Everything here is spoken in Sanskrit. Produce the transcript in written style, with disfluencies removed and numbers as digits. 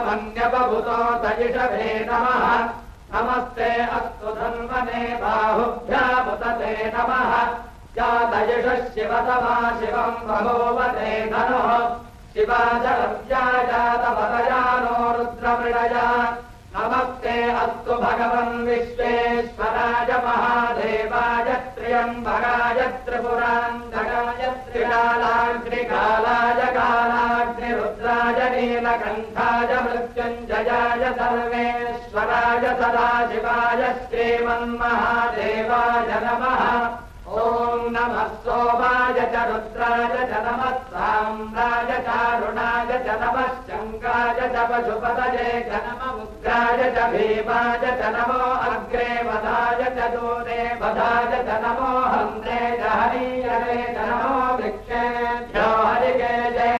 मन्यपभुतो तजिषभे नमः नमस्ते अस्तु धन्वने बाहुभ्यामुदते नमः जातयिषः शिवतमा शिवम् भगोवते धनुः शिवाजलव्या जातपदयानो रुद्रमृडया नमस्ते अस्तु भगवन् विश्वेश्वराय महादेवाय त्र्यम्बकाय त्रिपुरान्तकाय त्रिकालाग्निकालाय कालाग्निरुद्राय नीलकण्ठाय मृत्युञ्जयाय सर्वेश्वराय सदाशिवाय श्रीमन्महादेवाय नमः ॐ नमः सोमाय च रुद्राय च नमः साम्राय चारुणाय च नमः शङ्काय च पशुपतये च नमः उग्राय च भीमाय च नमो अग्रे वधाय च दूरे वधाय च नमो हन्ते च हरीयते च नमो वृक्षेभ्यो हरिके